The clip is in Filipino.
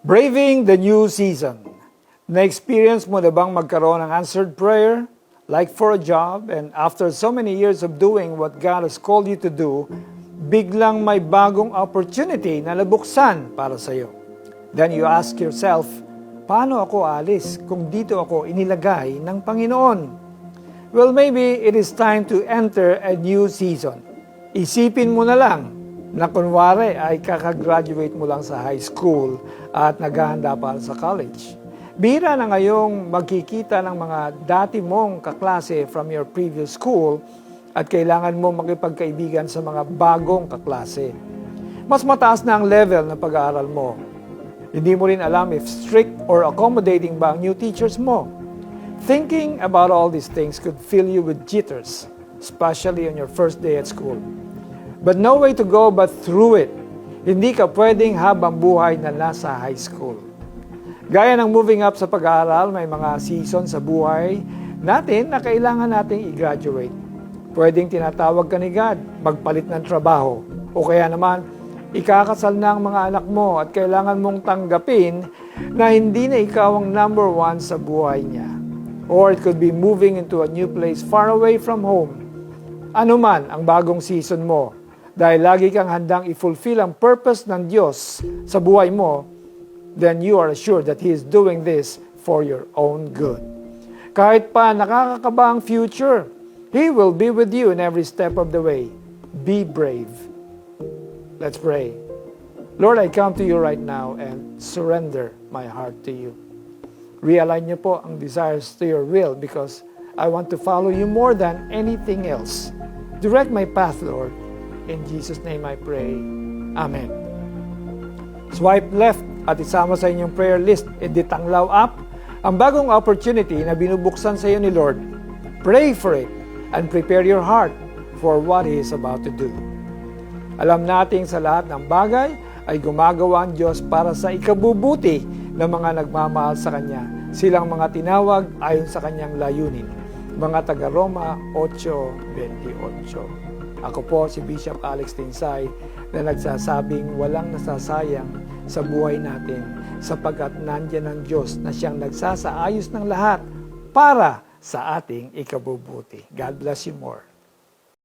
Braving the new season. Na-experience mo na bang magkaroon ng answered prayer? Like for a job, and after so many years of doing what God has called you to do, biglang may bagong opportunity na nabuksan para sa iyo. Then you ask yourself, paano ako alis kung dito ako inilagay ng Panginoon? Well, maybe it is time to enter a new season. Isipin mo na lang na kunwari ay kakagraduate mo lang sa high school at naghahanda para sa college. Bihira na ngayong magkikita ng mga dati mong kaklase from your previous school at kailangan mo makipagkaibigan sa mga bagong kaklase. Mas mataas na ang level ng pag-aaral mo. Hindi mo rin alam if strict or accommodating ba ang new teachers mo. Thinking about all these things could fill you with jitters, especially on your first day at school. But no way to go but through it. Hindi ka pwedeng habang buhay na nasa high school. Gaya ng moving up sa pag-aaral, may mga season sa buhay natin na kailangan nating i-graduate. Pwedeng tinatawag ka ni God, magpalit ng trabaho. O kaya naman, ikakasal na ang mga anak mo at kailangan mong tanggapin na hindi na ikaw ang number one sa buhay niya. Or it could be moving into a new place far away from home. Ano man ang bagong season mo, dahil lagi kang handang i-fulfill ang purpose ng Diyos sa buhay mo, then you are assured that He is doing this for your own good. Kahit pa nakakakaba ang future, He will be with you in every step of the way. Be brave. Let's pray. Lord, I come to you right now and surrender my heart to you. Realign niyo po ang desires to your will because I want to follow you more than anything else. Direct my path, Lord. In Jesus' name I pray. Amen. Swipe left at isama sa inyong prayer list, Tanglaw Up, ang bagong opportunity na binubuksan sa iyo ni Lord. Pray for it and prepare your heart for what He is about to do. Alam nating sa lahat ng bagay ay gumagawa ang Diyos para sa ikabubuti ng mga nagmamahal sa Kanya. Silang mga tinawag ayon sa Kanyang layunin. Mga taga-Roma 8:28. Ako po si Bishop Alex Tinsay na nagsasabing walang nasasayang sa buhay natin sapagkat nandiyan ang Diyos na siyang nagsasaayos ng lahat para sa ating ikabubuti. God bless you more.